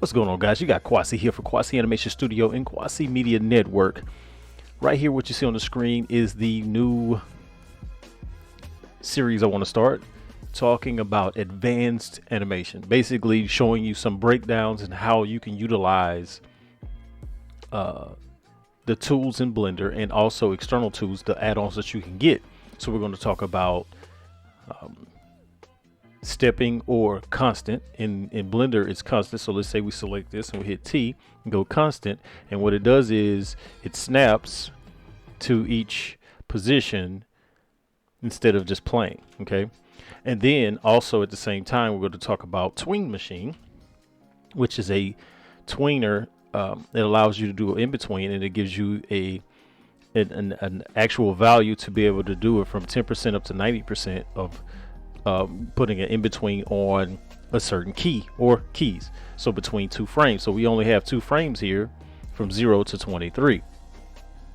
What's going on, guys? You got Kwasi here for Kwasi Animation Studio and Kwasi Media Network. Right here, what you see on the screen is the new series I want to start, talking about advanced animation, basically showing you some breakdowns and how you can utilize the tools in Blender and also external tools, the add-ons that you can get. So we're going to talk about stepping or constant. In Blender it's constant, so let's say we select this and we hit T and go constant, and what it does is it snaps to each position instead of just playing. Okay, and then also at the same time we're going to talk about Tween machine, which is a tweener that allows you to do an in-between, and it gives you an actual value to be able to do it from 10% up to 90% of putting an in-between on a certain key or keys. So between two frames. So we only have 2 frames here from 0 to 23.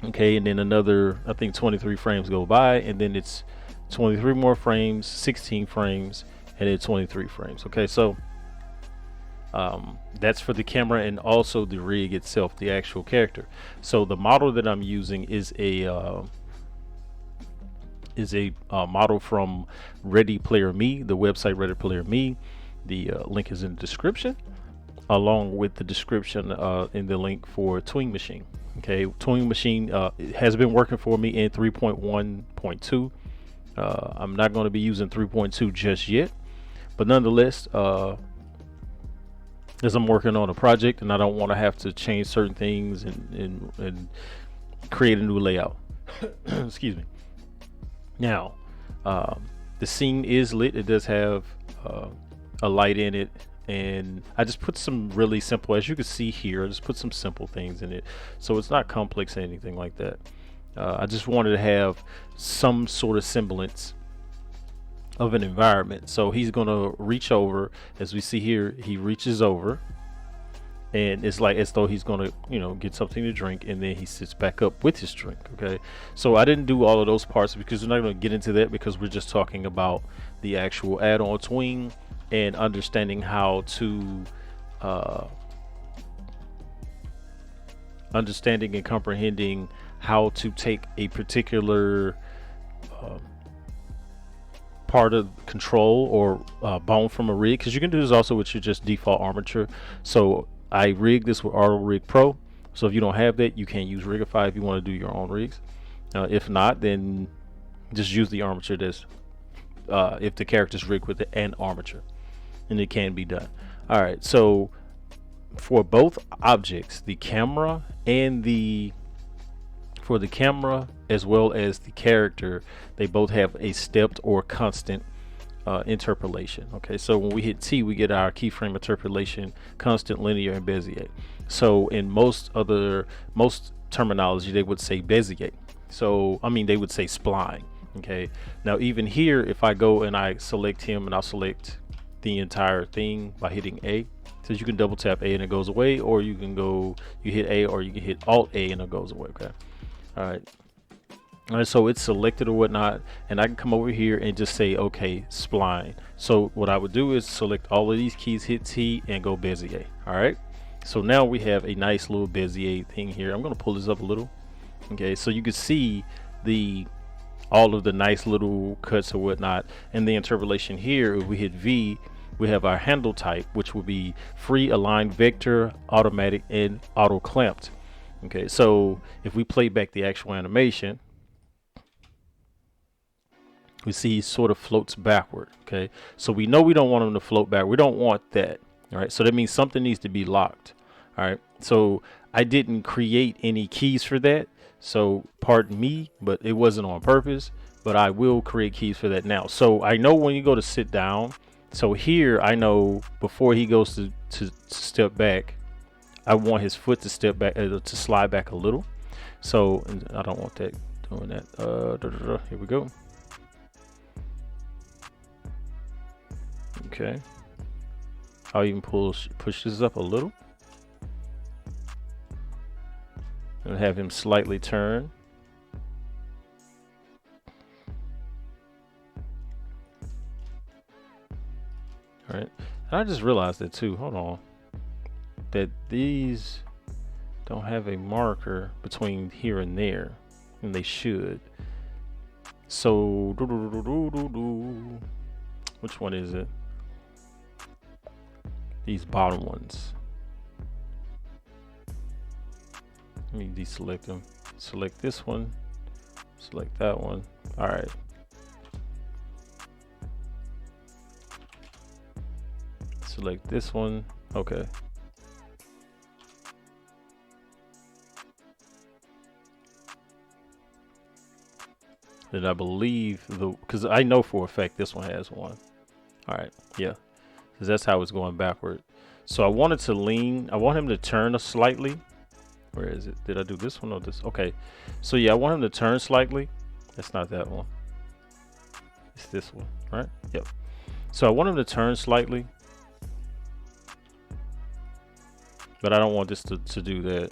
Okay, and then another, I think 23 frames go by, and then it's 23 more frames, 16 frames, and then 23 frames. Okay, so that's for the camera and also the rig itself, the actual character. So the model that I'm using is a model from Ready Player Me, the website Ready Player Me. The link is in the description, along with the description in the link for Tween Machine. Okay, Tween Machine has been working for me in 3.1.2. I'm not going to be using 3.2 just yet, but nonetheless, as I'm working on a project and I don't want to have to change certain things and create a new layout. Excuse me. Now, the scene is lit. It does have a light in it, and I just put some really simple, as you can see here, I just put some simple things in it, so it's not complex or anything like that. I just wanted to have some sort of semblance of an environment. So he's gonna reach over, as we see here, he reaches over, and it's like as though he's gonna, get something to drink, and then he sits back up with his drink. Okay, so I didn't do all of those parts because we're not going to get into that, because we're just talking about the actual add-on Tween and understanding how to understanding and comprehending how to take a particular part of control or bone from a rig, because you can do this also with your just default armature. So I rigged this with Auto Rig Pro, so if you don't have that, you can use Rigify if you want to do your own rigs. If not, then just use the armature that's if the character's rigged with an armature, and it can be done. All right, so for both objects, the camera and for the camera as well as the character, they both have a stepped or constant interpolation. Okay, so when we hit T, we get our keyframe interpolation, constant, linear, and Bezier. So in most terminology, they would say Bezier. So I mean, they would say spline. Okay, now even here, if I go and I select him, and I'll select the entire thing by hitting A. So you can double tap A and it goes away, or you can go, you hit A, or you can hit Alt A and it goes away. Okay, all right. All right, so it's selected or whatnot, and I can come over here and just say, okay, spline. So what I would do is select all of these keys, hit T, and go Bezier. All right, so now we have a nice little Bezier thing here. I'm going to pull this up a little. Okay, so you can see all of the nice little cuts or whatnot, and the interpolation here. If we hit V, we have our handle type, which will be free, aligned, vector, automatic, and auto clamped. Okay, so if we play back the actual animation, we see he sort of floats backward. Okay, so we know we don't want him to float back. We don't want that. All right, so that means something needs to be locked. All right, so I didn't create any keys for that, so pardon me, but it wasn't on purpose, but I will create keys for that now. So I know when you go to sit down, so here I know before he goes to step back, I want his foot to step back, to slide back a little. So I don't want that doing that. Here we go. Okay, I'll even push this up a little and have him slightly turn. All right, I just realized that too. Hold on. that these don't have a marker between here and there, and they should. So which one is it? These bottom ones. Let me deselect them. Select this one. Select that one. All right. Select this one. Okay. Then I believe because I know for a fact this one has one. All right. Yeah. Because that's how it's going backward. So I wanted to lean. I want him to turn slightly. Where is it? Did I do this one or this? Okay. So yeah, I want him to turn slightly. That's not that one. It's this one, right? Yep. So I want him to turn slightly. But I don't want this to do that.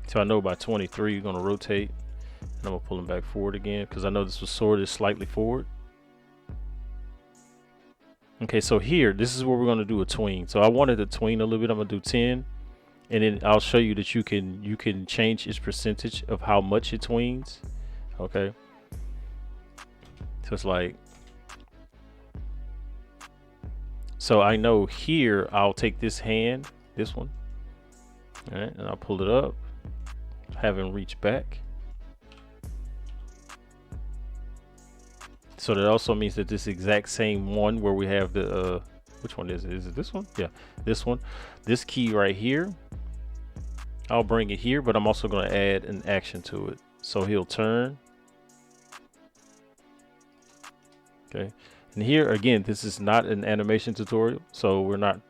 So I know by 23 you're going to rotate. And I'm going to pull him back forward again because I know this was sorted slightly forward. Okay, so here, this is where we're going to do a tween. So I wanted to tween a little bit. I'm going to do 10. And then I'll show you that you can change its percentage of how much it tweens. Okay. So it's like, so I know here I'll take this hand, this one, all right, and I'll pull it up, have him reach back. So that also means that this exact same one where we have the which one is it? Is it this one? Yeah, this one. This key right here, I'll bring it here, but I'm also going to add an action to it. So he'll turn. Okay. And here again, this is not an animation tutorial, so we're not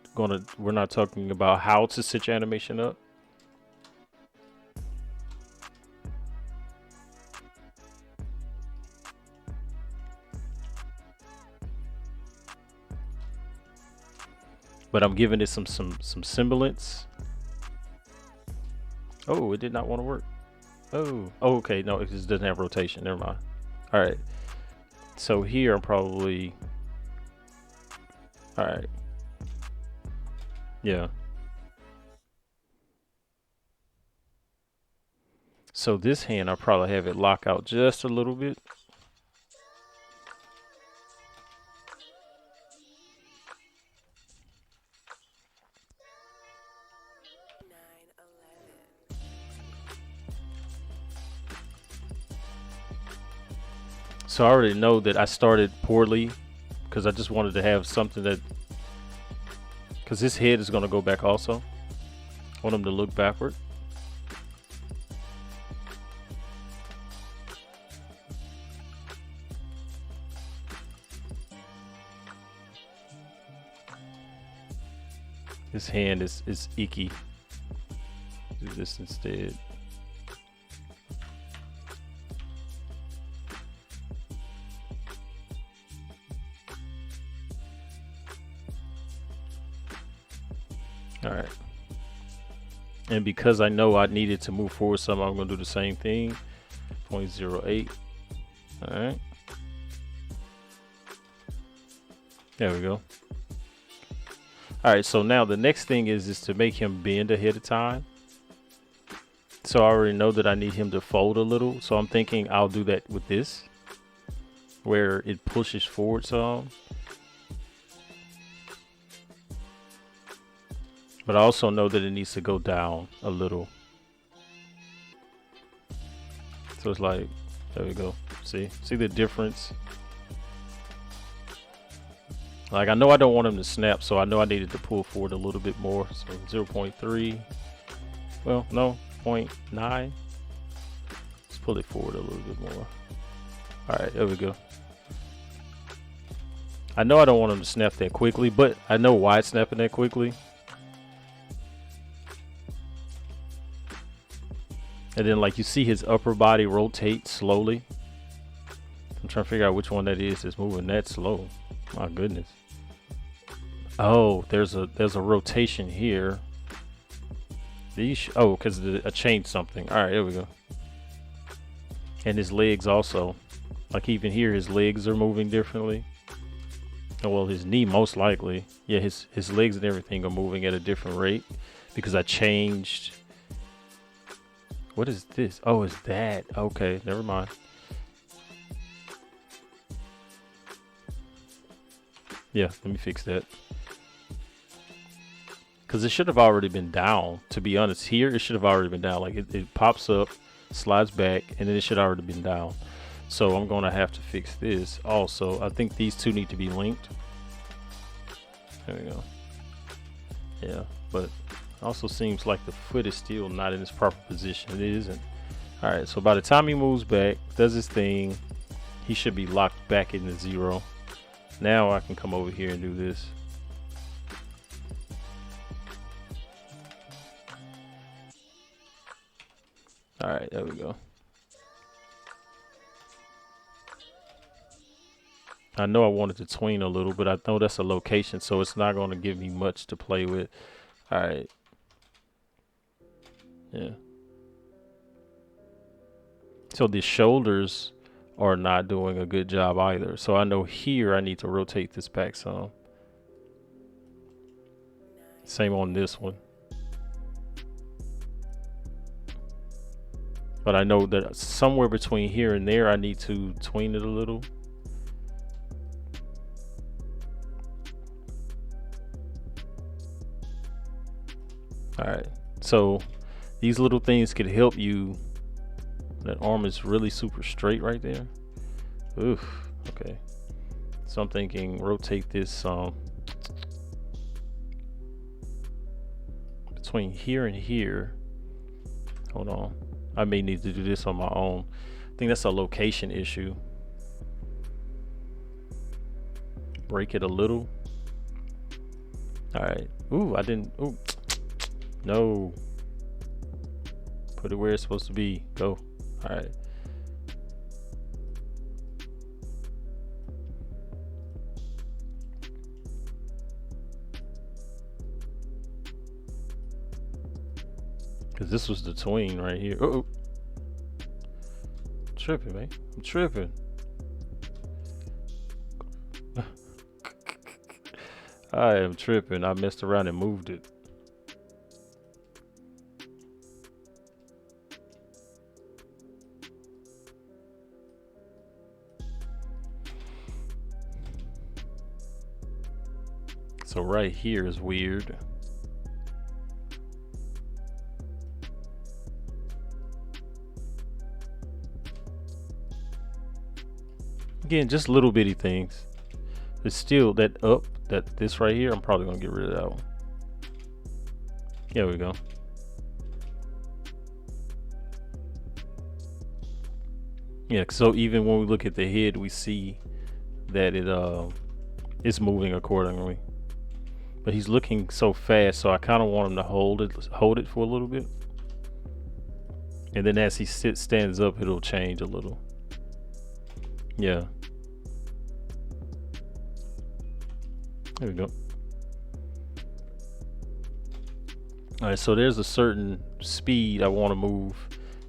talking about how to set your animation up. But I'm giving it some semblance. Oh, it did not want to work. Oh, okay, no, it just doesn't have rotation. Never mind. All right. So here I'm probably, all right. Yeah. So this hand, I'll probably have it lock out just a little bit. So I already know that I started poorly because I just wanted to have something that, because his head is going to go back also. I want him to look backward. His hand is icky. Do this instead. All right. And because I know I needed to move forward some, I'm going to do the same thing. 0.08. All right. There we go. All right. So now the next thing is to make him bend ahead of time. So I already know that I need him to fold a little. So I'm thinking I'll do that with this, where it pushes forward some. But I also know that it needs to go down a little. So it's like, there we go. See the difference? Like, I know I don't want him to snap, so I know I needed to pull forward a little bit more. So 0.3, well, no, 0.9. Let's pull it forward a little bit more. All right, there we go. I know I don't want him to snap that quickly, but I know why it's snapping that quickly. And then, like, you see his upper body rotate slowly. I'm trying to figure out which one that is that's moving that slow. My goodness. Oh, there's a rotation here. These because I changed something. All right, there we go. And his legs also. Like, even here, his legs are moving differently. Oh, well, his knee most likely. Yeah, his legs and everything are moving at a different rate because I changed. What is this? Oh, is that? Okay, never mind. Yeah, let me fix that. Because it should have already been down. To be honest, here it should have already been down. Like it pops up, slides back, and then it should have already been down. So I'm going to have to fix this also. I think these two need to be linked. There we go. Yeah, but also seems like the foot is still not in its proper position. It isn't. All right, so by the time he moves back, does his thing, he should be locked back into 0. Now I can come over here and do this. All right, there we go. I know I wanted to tween a little, but I know that's a location, so it's not going to give me much to play with. All right. Yeah. So the shoulders are not doing a good job either. So I know here I need to rotate this back some. Same on this one. But I know that somewhere between here and there, I need to tween it a little. All right, so these little things could help you. That arm is really super straight right there. Oof, okay. So I'm thinking rotate this between here and here. Hold on, I may need to do this on my own. I think that's a location issue. Break it a little. All right, ooh, I didn't, ooh. No. Put it where it's supposed to be. Go. All right. Because this was the tween right here. Oh. I'm tripping, man. I'm tripping. I am tripping. I messed around and moved it. So right here is weird. Again, just little bitty things. It's still that up, this right here, I'm probably gonna get rid of that one. There we go. Yeah, so even when we look at the head, we see that it's moving accordingly. But he's looking so fast, so I kind of want him to hold it for a little bit. And then as he stands up, it'll change a little. Yeah. There we go. All right, so there's a certain speed I want to move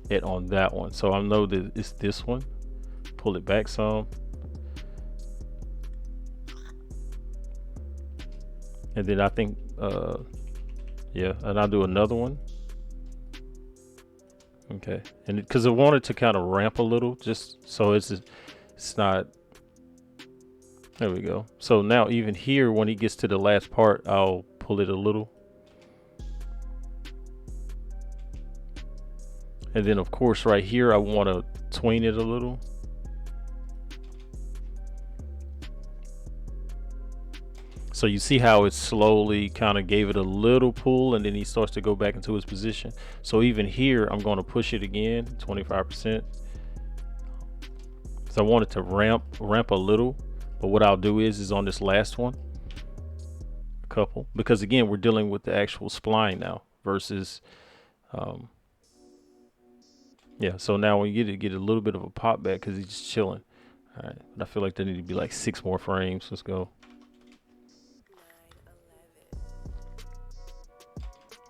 it on that one. So I know that it's this one. Pull it back some. And then I think, yeah, and I'll do another one. Okay, and because I wanted to kind of ramp a little, just so it's not. There we go. So now even here, when he gets to the last part, I'll pull it a little. And then of course right here, I want to tween it a little. So you see how it slowly kind of gave it a little pull, and then he starts to go back into his position. So even here, I'm going to push it again, 25%. So I want it to ramp a little, but what I'll do is on this last one, a couple, because again, we're dealing with the actual spline now versus, yeah. So now when you get a little bit of a pop back because he's just chilling. All right, but I feel like there need to be like 6 more frames. Let's go.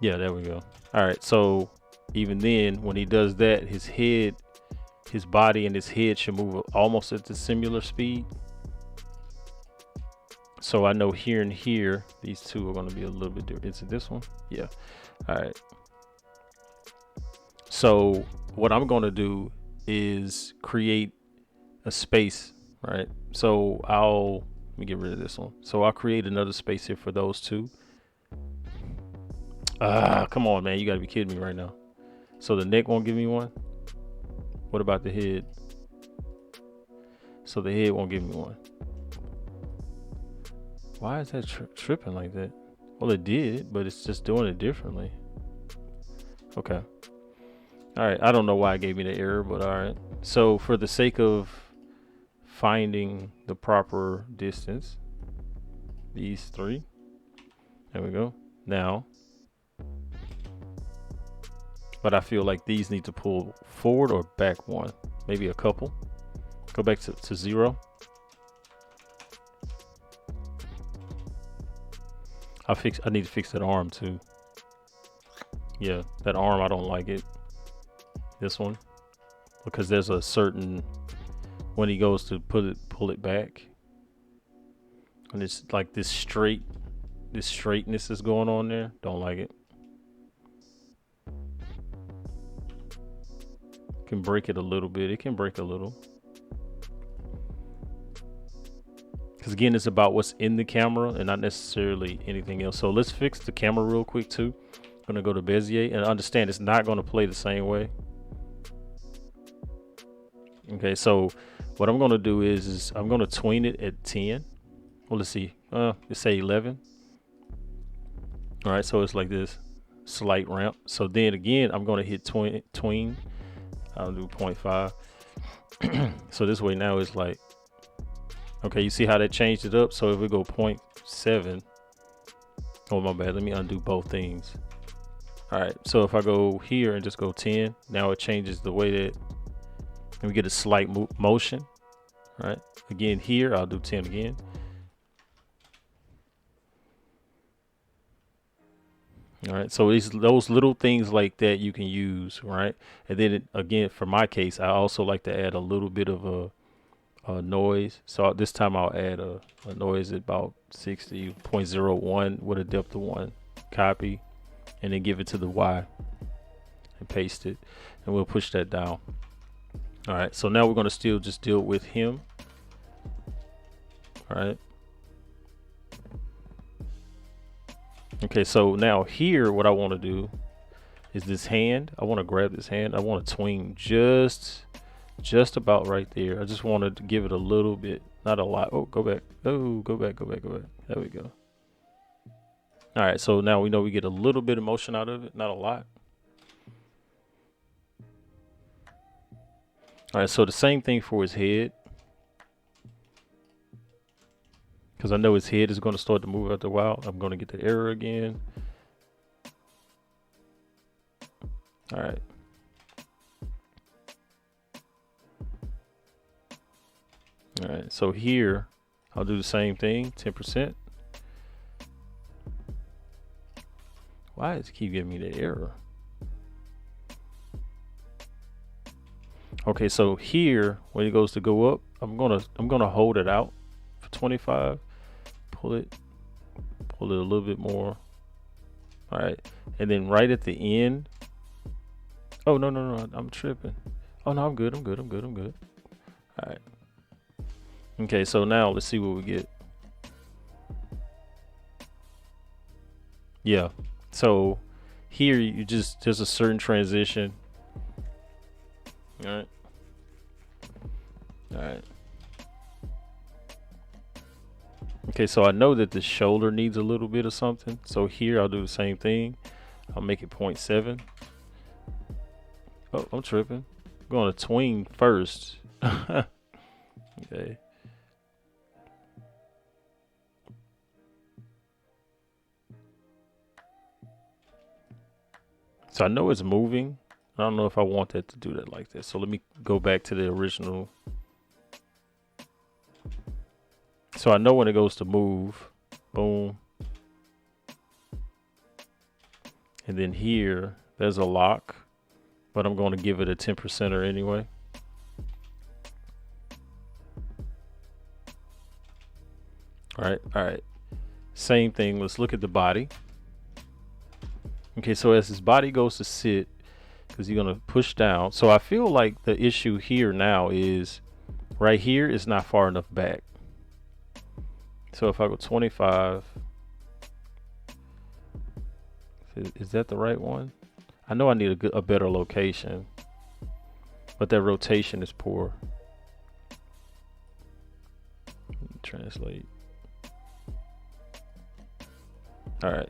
Yeah, there we go. All right, so even then, when he does that, his head, his body and his head should move almost at the similar speed. So I know here and here, these two are going to be a little bit different. Is it this one? Yeah. All right. So what I'm going to do is create a space, right? So let me get rid of this one. So I'll create another space here for those two. Come on, man. You got to be kidding me right now. So the neck won't give me one. What about the head? So the head won't give me one. Why is that tripping like that? Well, it did, but it's just doing it differently. Okay. All right. I don't know why it gave me the error, but all right. So for the sake of finding the proper distance, these three. There we go. Now, but I feel like these need to pull forward or back one, maybe a couple. Go back to 0. I need to fix that arm too. Yeah, that arm, I don't like it. This one, because there's a certain, when he goes to pull it back, and it's like this straightness is going on there. Don't like it. Can break it a little bit. It can break a little. Because again, it's about what's in the camera and not necessarily anything else. So let's fix the camera real quick too. I'm gonna go to Bezier and understand it's not gonna play the same way. Okay, so what I'm gonna do is I'm gonna tween it at 10. Well, let's see. Let's say 11. All right, so it's like this slight ramp. So then again, I'm gonna hit tween. I'll do 0.5. So this way now it's like, okay, you see how that changed it up? So if we go 0.7, oh my bad, let me undo both things. All right, so if I go here and just go 10, now it changes the way that, and we get a slight motion. All right, again here, I'll do 10 again. All right, so those little things like that you can use, right? And then again, for my case, I also like to add a little bit of a noise. So this time I'll add a noise at about 60.01 with a depth of 1. Copy, and then give it to the Y and paste it, and we'll push that down. All right, so now we're going to still just deal with him. All right. Okay, so now here, what I want to do is this hand. I want to grab this hand. I want to tween just about right there. I just wanted to give it a little bit, not a lot. Oh, go back. Oh, go back. There we go. All right, so now we know we get a little bit of motion out of it, not a lot. All right, so the same thing for his head, because I know his head is going to start to move after a while. I'm going to get the error again. All right. All right, so here I'll do the same thing, 10%. Why does it keep giving me the error? Okay, so here when it goes to go up, I'm gonna hold it out for 25. Pull it a little bit more. All right, and then right at the end. Oh no, I'm tripping. Oh no, I'm good. All right. Okay, so now let's see what we get. Yeah. So here there's a certain transition. All right. Okay, so I know that the shoulder needs a little bit of something. So here I'll do the same thing. I'll make it 0.7. Oh, I'm tripping. I'm going to tween first. Okay. So I know it's moving. I don't know if I want that to do that like this. So let me go back to the original. So I know when it goes to move, boom. And then here, there's a lock, but I'm going to give it a 10%er anyway. All right. Same thing. Let's look at the body. Okay, so as his body goes to sit, because you're gonna push down. So I feel like the issue here now is right here is not far enough back. So if I go 25, is that the right one? I know I need a better location, but that rotation is poor. Translate. All right.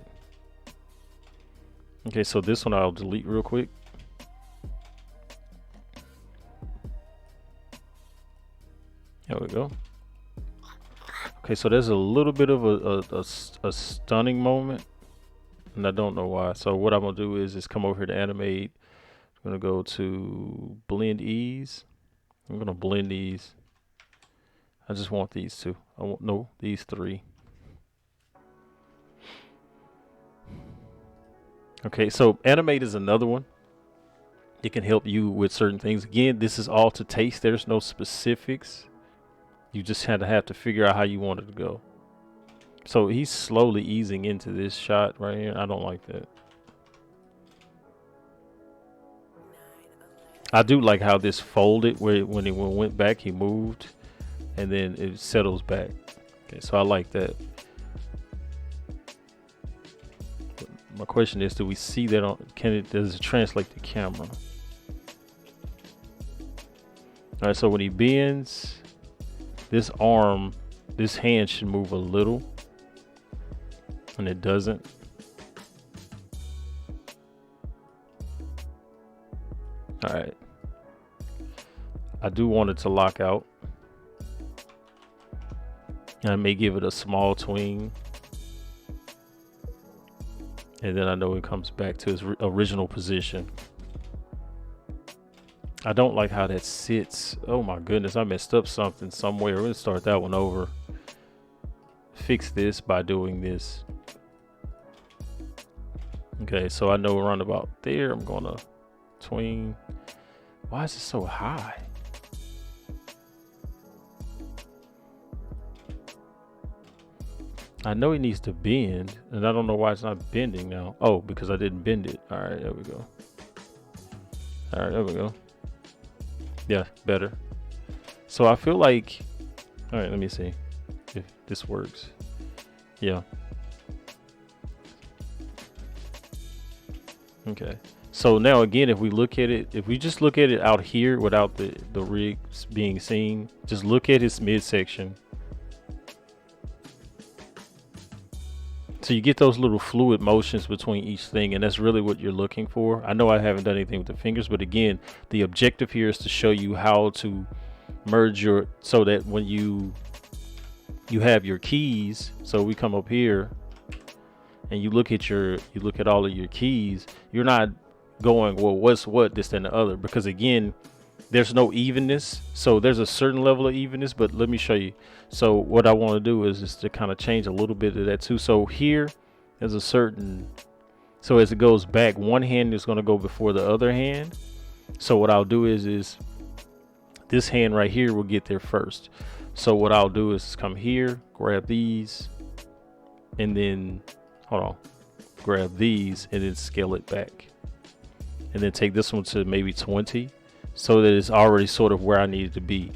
Okay, so this one I'll delete real quick. There we go. Okay, so there's a little bit of a stunning moment, and I don't know why. So what I'm gonna do is just come over here to Animate. I'm gonna go to Blend Ease. I'm gonna blend these. I just want these two. I want no these three. Okay, so Animate is another one. It can help you with certain things. Again, this is all to taste. There's no specifics. You just have to figure out how you want it to go. So he's slowly easing into this shot right here. I don't like that. I do like how this folded where when it went back, he moved and then it settles back. Okay, so I like that. But my question is, do we see that on, does it translate to camera? All right, so when he bends, this arm, this hand should move a little, and it doesn't. All right. I do want it to lock out. I may give it a small tween. And then I know it comes back to its original position. I don't like how that sits. Oh my goodness, I messed up something somewhere. We're gonna start that one over. Fix this by doing this. Okay, so I know around about there, I'm gonna tween. Why is it so high? I know it needs to bend, and I don't know why it's not bending now. Oh, because I didn't bend it. All right, there we go. All right, there we go. Yeah, better. So I feel like, all right, let me see if this works. Yeah. Okay. So now again, if we look at it, if we just look at it out here without the rig being seen, just look at his midsection. So you get those little fluid motions between each thing, and that's really what you're looking for. I know I haven't done anything with the fingers, but again, the objective here is to show you how to merge your, so that when you have your keys, so we come up here and you look at all of your keys, you're not going, well, what's what, this and the other, because again, there's no evenness. So there's a certain level of evenness, but let me show you. So what I want to do is just to kind of change a little bit of that too. So here there's a certain, so as it goes back, one hand is going to go before the other hand. So what I'll do is this hand right here will get there first. So what I'll do is come here, grab these, and then hold on, grab these and then scale it back, and then take this one to maybe 20. So that it's already sort of where I need it to be.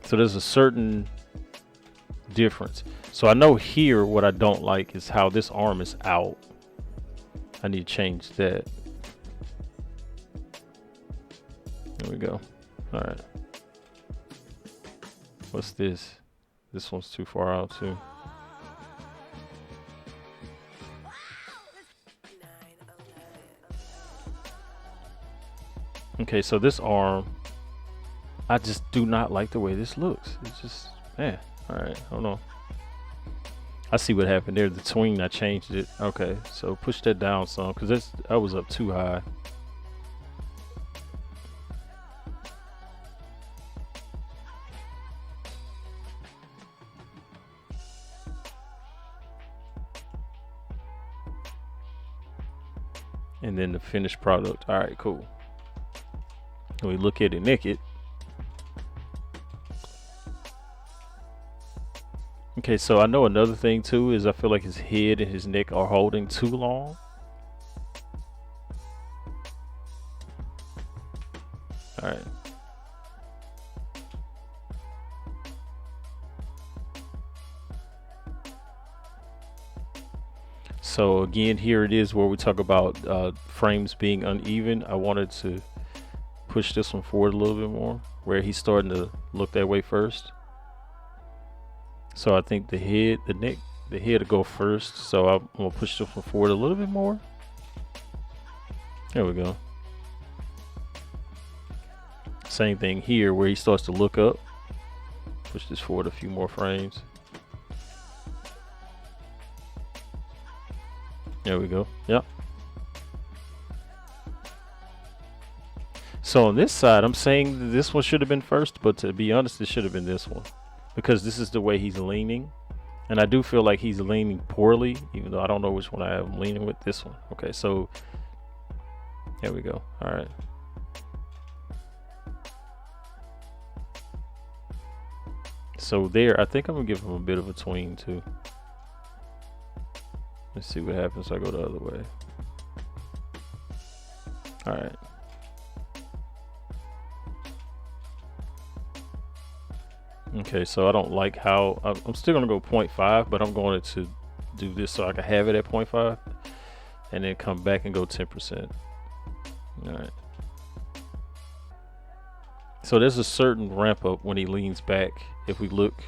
So there's a certain difference. So I know here what I don't like is how this arm is out. I need to change that. There we go. All right. What's this? This one's too far out too. Okay, so this arm, I just do not like the way this looks. It's just, man. All right, hold on. I see what happened there. The tween, I changed it. Okay, so push that down some, because that was up too high. And then the finished product. All right, cool. We look at it naked. Okay, so I know another thing too is I feel like his head and his neck are holding too long. All right. So again, here it is where we talk about frames being uneven. I wanted to push this one forward a little bit more, where he's starting to look that way first. So I think the head, the neck, the head to go first. So I'm gonna push this one forward a little bit more. There we go. Same thing here where he starts to look up. Push this forward a few more frames. There we go. Yep. So on this side, I'm saying that this one should have been first, but to be honest, it should have been this one because this is the way he's leaning. And I do feel like he's leaning poorly, even though I don't know which one I have leaning with. This one. Okay, so there we go. All right. So there, I think I'm gonna give him a bit of a tween too. Let's see what happens. I go the other way. All right. Okay, so I don't like how I'm still gonna go 0.5, but I'm going to do this so I can have it at 0.5 and then come back and go 10%. All right. So there's a certain ramp up when he leans back. If we look,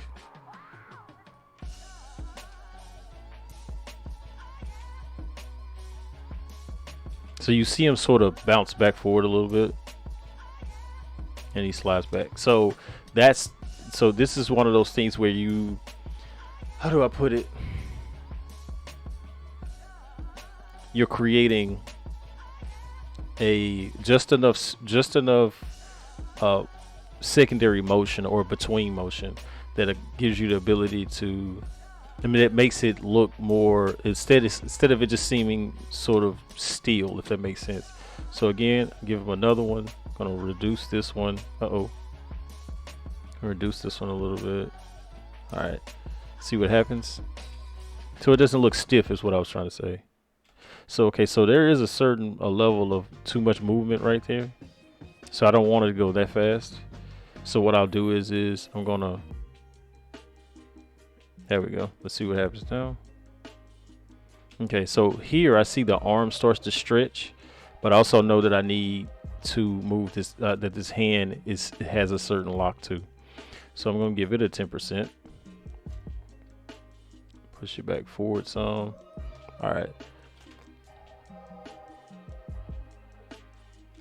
so you see him sort of bounce back forward a little bit and he slides back. So this is one of those things where you, how do I put it? You're creating a just enough secondary motion or between motion that it gives you the ability to, I mean, it makes it look more, instead of it just seeming sort of still, if that makes sense. So again, give him another one. I'm gonna reduce this one. Reduce this one a little bit. All right, see what happens. So it doesn't look stiff is what I was trying to say. So okay, so there is a level of too much movement right there. So I don't want it to go that fast. So what I'll do is I'm gonna, there we go. Let's see what happens now. Okay, so here I see the arm starts to stretch, but I also know that I need to move this, that this hand has a certain lock too. So I'm gonna give it a 10%. Push it back forward some. All right.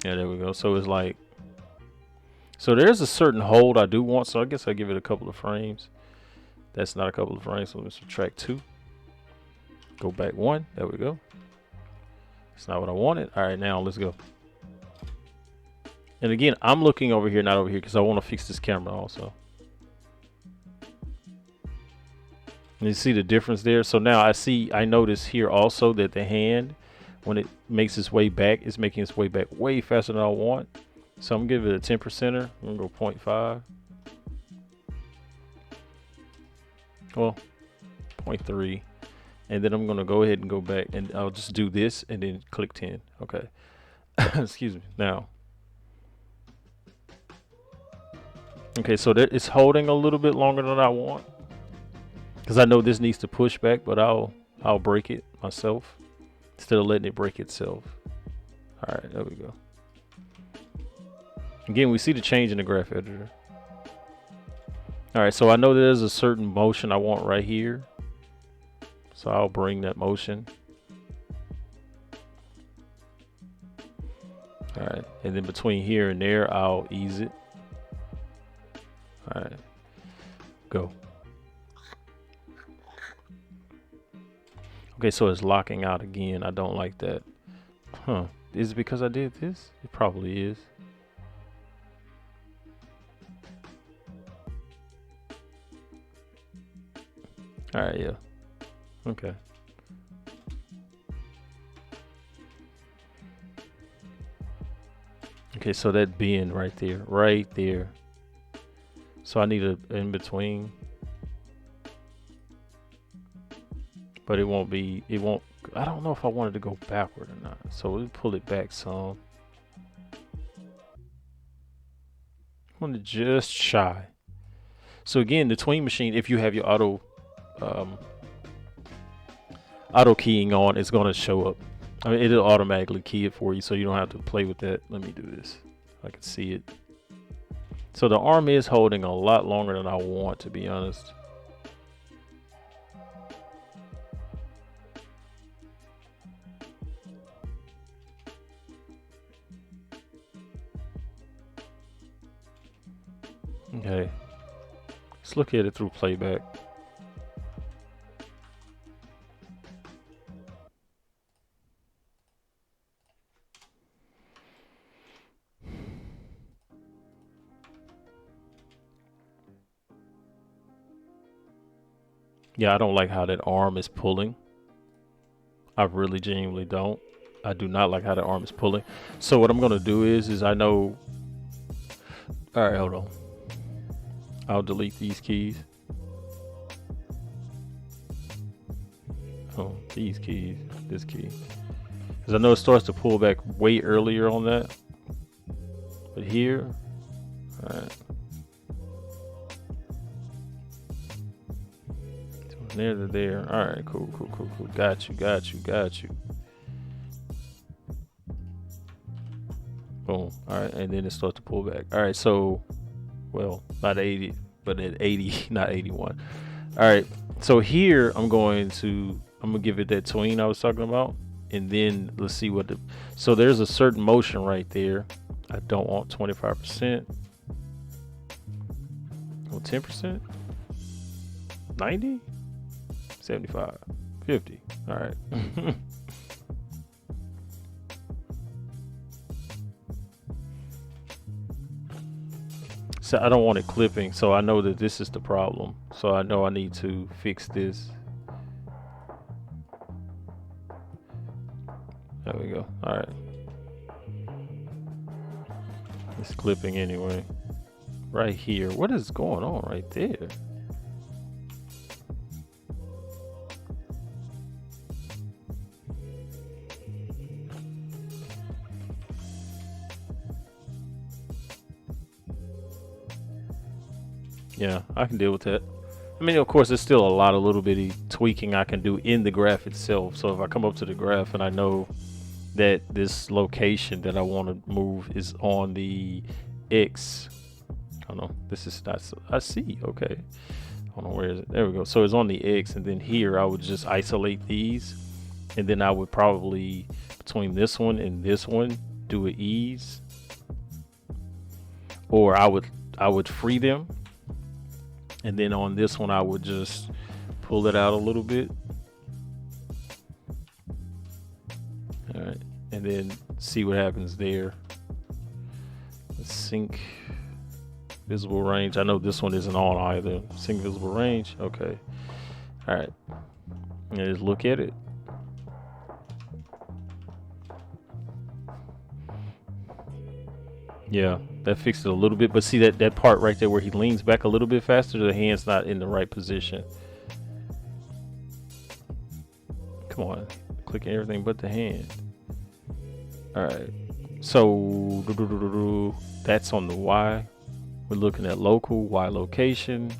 Yeah, there we go. So it's like, so there's a certain hold I do want. So I guess I give it a couple of frames. That's not a couple of frames. So let's subtract 2. Go back 1. There we go. That's not what I wanted. All right, now let's go. And again, I'm looking over here, not over here, because I want to fix this camera also. And you see the difference there? So now I notice here also that the hand, when it makes its way back, it's making its way back way faster than I want. So I'm gonna give it a 10%er. I'm gonna go 0.5. Well, 0.3. And then I'm gonna go ahead and go back and I'll just do this and then click 10. Okay. Excuse me. Now. Okay, so that it's holding a little bit longer than I want. Because I know this needs to push back, but I'll break it myself instead of letting it break itself. All right, there we go. Again, we see the change in the graph editor. All right, so I know there's a certain motion I want right here. So I'll bring that motion. All right, and then between here and there, I'll ease it. All right, go. Okay, so it's locking out again. I don't like that. Huh, is it because I did this? It probably is. All right, yeah. Okay. Okay, so that being right there. So I need a in between. but it won't be, it won't, I don't know if I wanted to go backward or not. So we'll pull it back some. I want to just shy. So again, the Tween machine, if you have your auto keying on, it's going to show up. I mean, it'll automatically key it for you, so you don't have to play with that. Let me do this. I can see it. So the arm is holding a lot longer than I want, to be honest. Okay. Let's look at it through playback. Yeah, I don't like how that arm is pulling. I really genuinely don't. I do not like how the arm is pulling. So what I'm gonna do is I know. All right, hold on. I'll delete these keys. Oh, these keys, this key. Because I know it starts to pull back way earlier on that. But here, all right. So there to there. All right, cool. Got you. Boom. All right, and then it starts to pull back. All right, so, well, not 80, but at 80, not 81. All right, so here I'm gonna give it that tween I was talking about, and then let's see what so there's a certain motion right there. I don't want 25%. Well, 10%, 90, 75, 50. All right. So I don't want it clipping, so I know that this is the problem. So I know I need to fix this. There we go. All right. It's clipping anyway. Right here. What is going on right there? Yeah, I can deal with that. I mean, of course, there's still a lot of little bitty tweaking I can do in the graph itself. So if I come up to the graph and I know that this location that I want to move is on the X. Oh no, this is not, I see, okay. Hold on, where is it? There we go. So it's on the X, and then here I would just isolate these, and then I would probably, between this one and this one, do an ease. Or I would free them. And then on this one, I would just pull it out a little bit. All right, and then see what happens there. Let's sync visible range. I know this one isn't on either. Sync visible range. Okay. All right. And just look at it. Yeah, that fixed it a little bit, but see that part right there where he leans back a little bit faster, the hand's not in the right position. Come on, clicking everything but the hand. All right, so that's on the Y. We're looking at local Y location.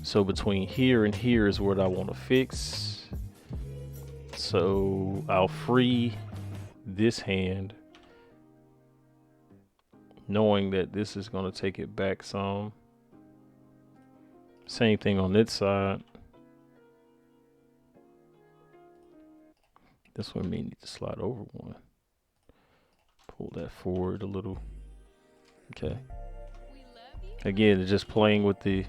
So between here and here is what I want to fix. So I'll free this hand, knowing that this is going to take it back some. Same thing on this side. This one may need to slide over one. Pull that forward a little. Okay. Again, it's just playing with the,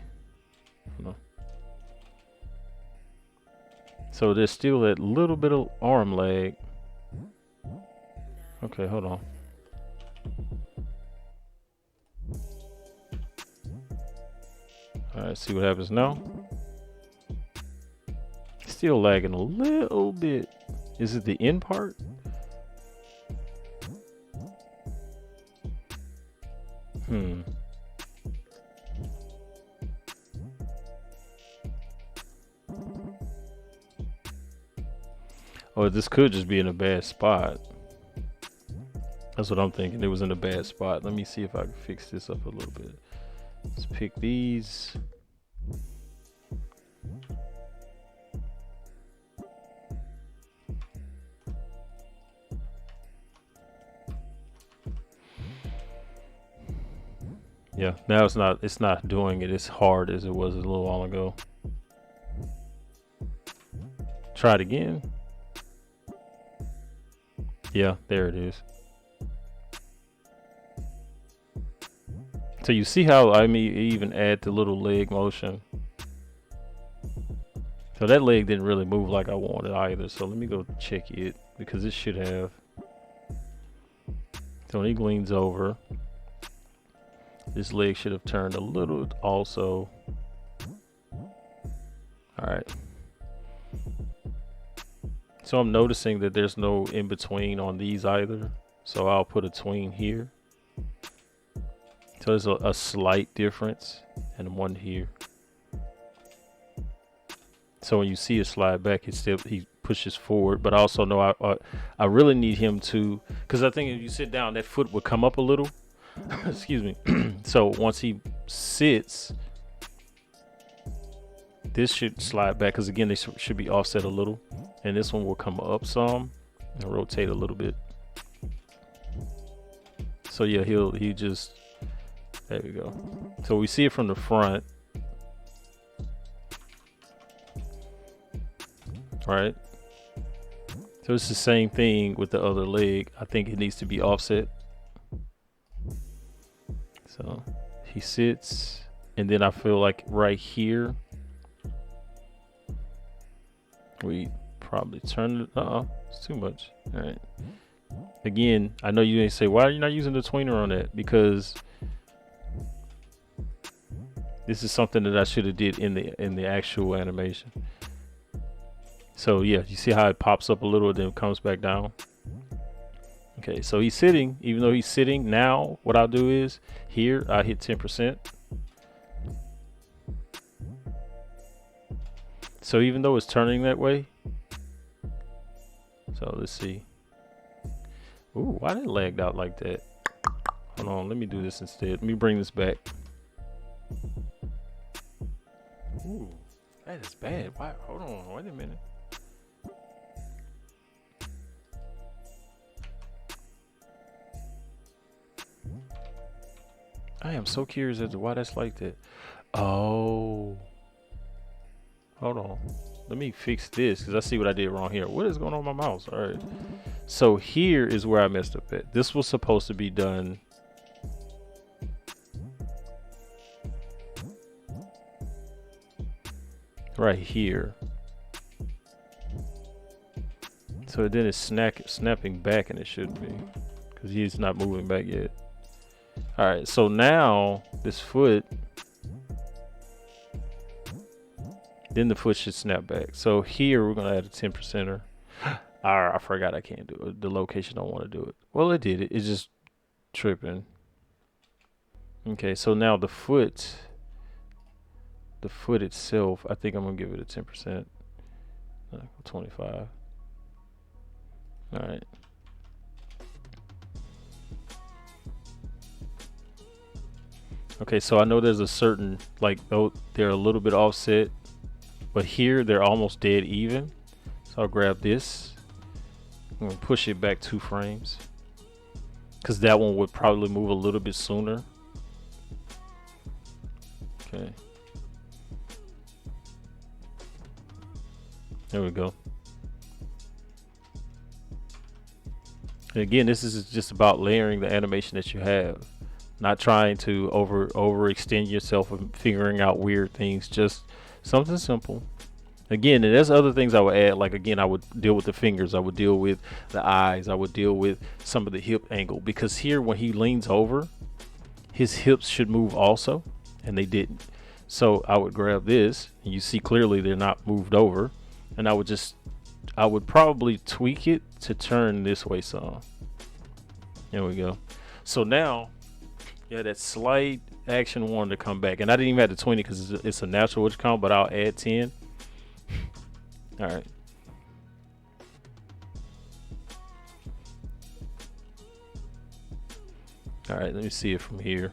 so there's still that little bit of arm lag. Okay, hold on. All right, see what happens now. Still lagging a little bit. Is it the end part? Or this could just be in a bad spot. That's what I'm thinking. It was in a bad spot. Let me see if I can fix this up a little bit. Let's pick these. Yeah, now it's not doing it as hard as it was a little while ago. Try it again. Yeah, there it is. So you see how I mean even add the little leg motion. So that leg didn't really move like I wanted either. So let me go check it because it should have. So when he leans over, this leg should have turned a little also. All right. So I'm noticing that there's no in between on these either. So I'll put a tween here. So there's a slight difference and one here. So when you see it slide back, he pushes forward. But I also know I really need him to, because I think if you sit down, that foot would come up a little. Excuse me. So once he sits, this should slide back because again they should be offset a little, and this one will come up some and rotate a little bit. So yeah, he just, there we go. So we see it from the front. All right. So it's the same thing with the other leg. I think it needs to be offset. So he sits, and then I feel like right here we probably turn it. It's too much. All right. Again, I know you may say, why are you not using the tweener on that? Because this is something that I should have did in the actual animation. So yeah, you see how it pops up a little, then comes back down. Okay, so he's sitting. Even though he's sitting now, what I'll do is here I hit 10%. So even though it's turning that way, so let's see. Ooh, why did it lagged out like that? Hold on, let me do this instead. Let me bring this back. Ooh, that is bad. Why? Hold on, wait a minute. I am so curious as to why that's like that. Oh, hold on. Let me fix this because I see what I did wrong here. What is going on with my mouse? All right. So here is where I messed up at. This was supposed to be done. Right here. So then it's snapping back, and it shouldn't be because he's not moving back yet. All right, so now this foot, then the foot should snap back. So here we're gonna add a 10%er. I forgot I can't do it. The location don't want to do it. Well, it did it. It's just tripping. Okay, so now the foot itself, I think I'm gonna give it a 10%. 25. All right. Okay, so I know there's a certain, like, though they're a little bit offset, but here they're almost dead even. So I'll grab this. I'm gonna push it back 2 frames because that one would probably move a little bit sooner. Okay. There we go. And again, this is just about layering the animation that you have. Not trying to overextend yourself and figuring out weird things. Just something simple. Again, and there's other things I would add. Like again, I would deal with the fingers. I would deal with the eyes. I would deal with some of the hip angle. Because here, when he leans over, his hips should move also, and they didn't. So I would grab this, and you see clearly they're not moved over. And I would probably tweak it to turn this way some. There we go. So now. Yeah, that slight action wanted to come back, and I didn't even have to 20 because it's a natural which count, but I'll add 10. All right. All right, let me see it from here.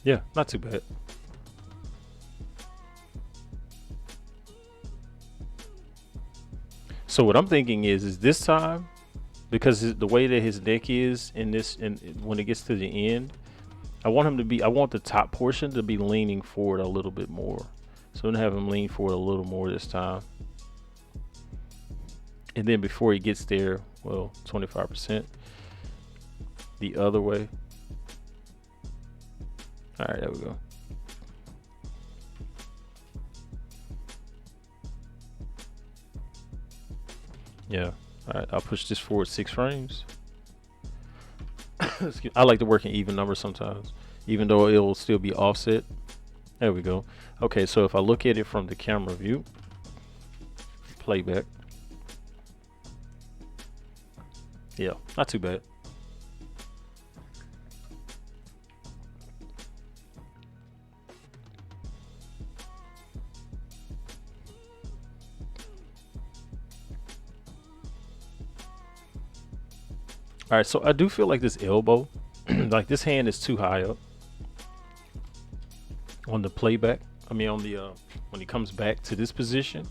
Yeah, not too bad. So what I'm thinking is this time, because the way that his neck is in this, and when it gets to the end, I want the top portion to be leaning forward a little bit more. So I'm gonna have him lean forward a little more this time. And then before he gets there, well, 25% the other way. All right, there we go. Yeah. All right, I'll push this forward 6 frames. I like to work in even numbers sometimes, even though it'll still be offset. There we go. Okay, so if I look at it from the camera view, playback. Yeah, not too bad. All right, so I do feel like this elbow, like this hand is too high up on the playback. I mean, on the when he comes back to this position.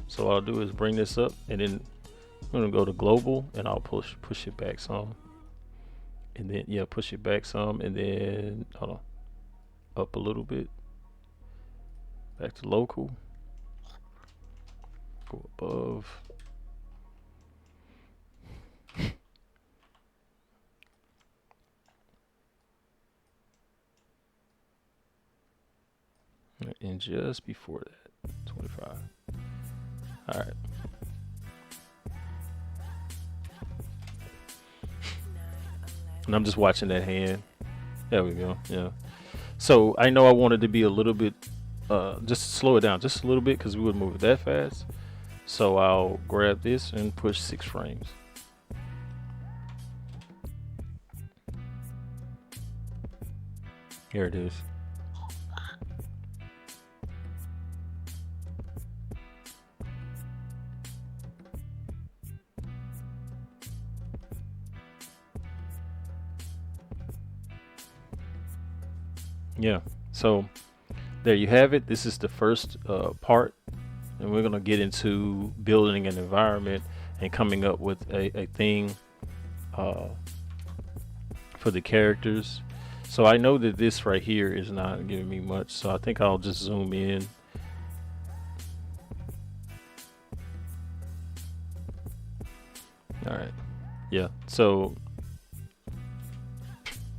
So what I'll do is bring this up, and then I'm gonna go to global, and I'll push it back some, and then yeah, push it back some, and then hold on, up a little bit, back to local, go above. And just before that, 25. All right. And I'm just watching that hand. There we go. Yeah. So I know I wanted to be a little bit, just slow it down just a little bit because we wouldn't move it that fast. So I'll grab this and push 6 frames. Here it is. Yeah, so there you have it. This is the first part, and we're gonna get into building an environment and coming up with a thing for the characters. So I know that this right here is not giving me much, so I think I'll just zoom in. All right, yeah, so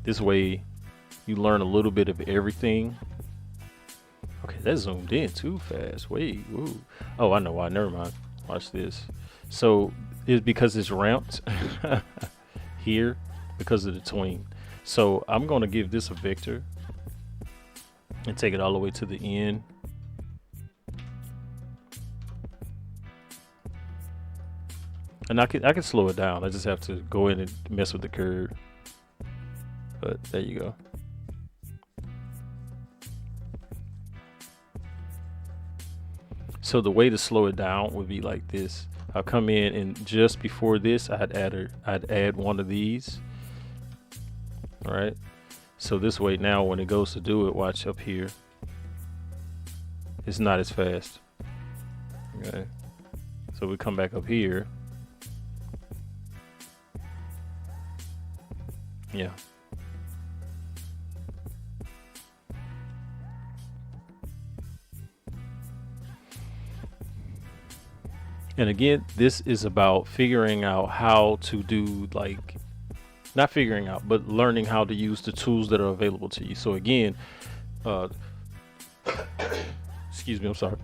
this way you learn a little bit of everything. Okay, that zoomed in too fast. Wait, woo. Oh, I know why. Never mind. Watch this. So it's because it's ramped here because of the tween. So I'm going to give this a vector and take it all the way to the end. And I can slow it down. I just have to go in and mess with the curve. But there you go. So the way to slow it down would be like this. I'll come in, and just before this, I'd add one of these. All right. So this way now, when it goes to do it, watch up here. It's not as fast. Okay. So we come back up here. Yeah. And again, this is about figuring out how to do, like, not figuring out, but learning how to use the tools that are available to you. So again, excuse me, I'm sorry.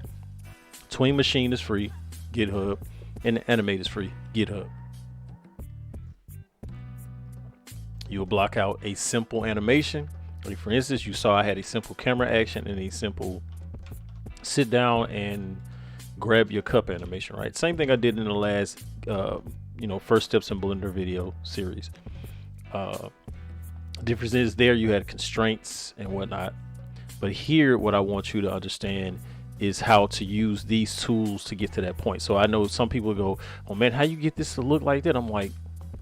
Tween Machine is free, GitHub, and Animate is free, GitHub. You'll block out a simple animation. Like for instance, you saw I had a simple camera action and a simple sit down and grab your cup animation, right? Same thing I did in the last, first steps in Blender video series. Difference is there you had constraints and whatnot, but here what I want you to understand is how to use these tools to get to that point. So I know some people go, oh man, how you get this to look like that? I'm like,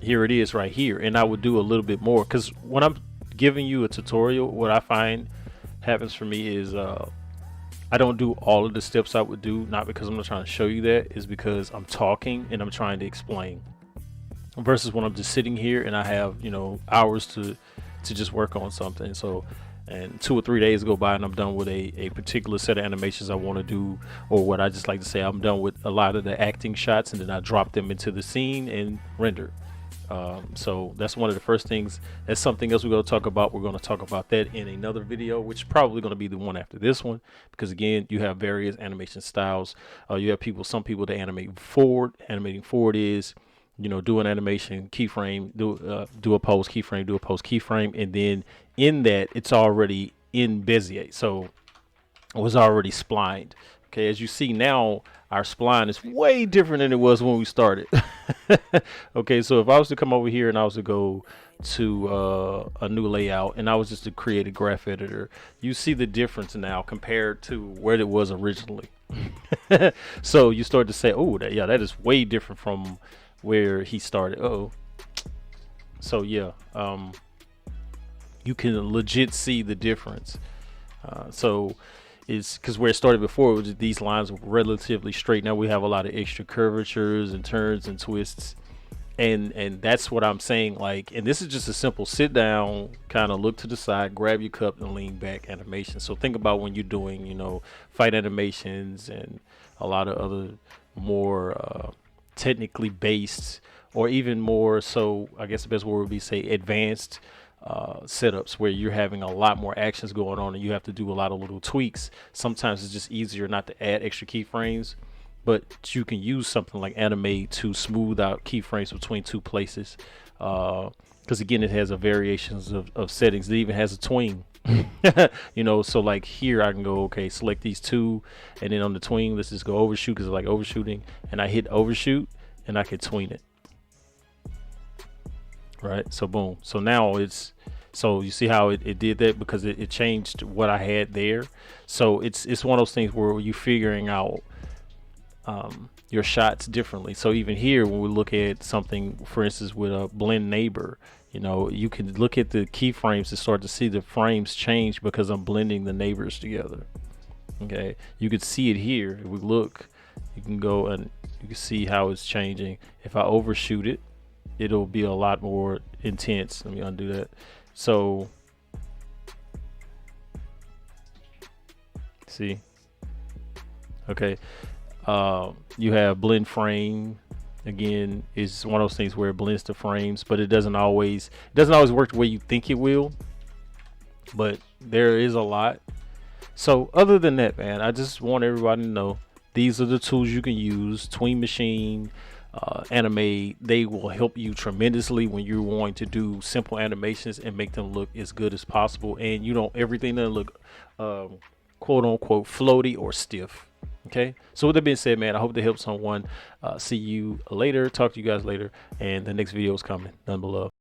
here it is right here. And I would do a little bit more, because when I'm giving you a tutorial, what I find happens for me is I don't do all of the steps I would do, not because I'm not trying to show you that, is because I'm talking and I'm trying to explain, versus when I'm just sitting here and I have, you know, hours to just work on something. So, and 2 or 3 days go by and I'm done with a particular set of animations I want to do, or what I just like to say, I'm done with a lot of the acting shots, and then I drop them into the scene and render. So that's one of the first things. That's something else we're going to talk about. We're going to talk about that in another video, which is probably going to be the one after this one, because again, you have various animation styles. You have some people that animate forward. Animating forward is, you know, do an animation, keyframe, do a pose, keyframe, do a pose, keyframe, and then in that it's already in Bezier, so it was already splined. Okay, as you see now, our spline is way different than it was when we started. Okay, so if I was to come over here and I was to go to a new layout and I was just to create a graph editor, you see the difference now compared to where it was originally. So you start to say, oh, that is way different from where he started. So yeah, you can legit see the difference. So it's because where it started before, it was these lines were relatively straight. Now we have a lot of extra curvatures and turns and twists, and that's what I'm saying. Like, and this is just a simple sit down, kind of look to the side, grab your cup and lean back animation. So think about when you're doing, you know, fight animations and a lot of other more technically based, or even more so, I guess the best word would be say advanced setups, where you're having a lot more actions going on and you have to do a lot of little tweaks. Sometimes it's just easier not to add extra keyframes, but you can use something like Animate to smooth out keyframes between two places, because again, it has a variations of settings. It even has a tween. You know, so like here I can go, okay, select these two, and then on the tween, let's just go overshoot, because I like overshooting, and I hit overshoot and I can tween it. Right, so boom, so now it's, so you see how it did that, because it changed what I had there. So it's one of those things where you're figuring out your shots differently. So even here, when we look at something, for instance, with a blend neighbor, you know, you can look at the keyframes to start to see the frames change because I'm blending the neighbors together. Okay, you can see it here. If we look, you can go and you can see how it's changing. If I overshoot it, it'll be a lot more intense. Let me undo that. So see, okay, you have blend frame. Again, is one of those things where it blends the frames, but it doesn't always work the way you think it will, but there is a lot. So other than that, man, I just want everybody to know these are the tools you can use. Tween Machine, Animate, they will help you tremendously when you're wanting to do simple animations and make them look as good as possible, and you don't everything doesn't look quote unquote floaty or stiff. Okay, so with that being said, man, I hope to help someone. See you later, talk to you guys later, and the next video is coming down below.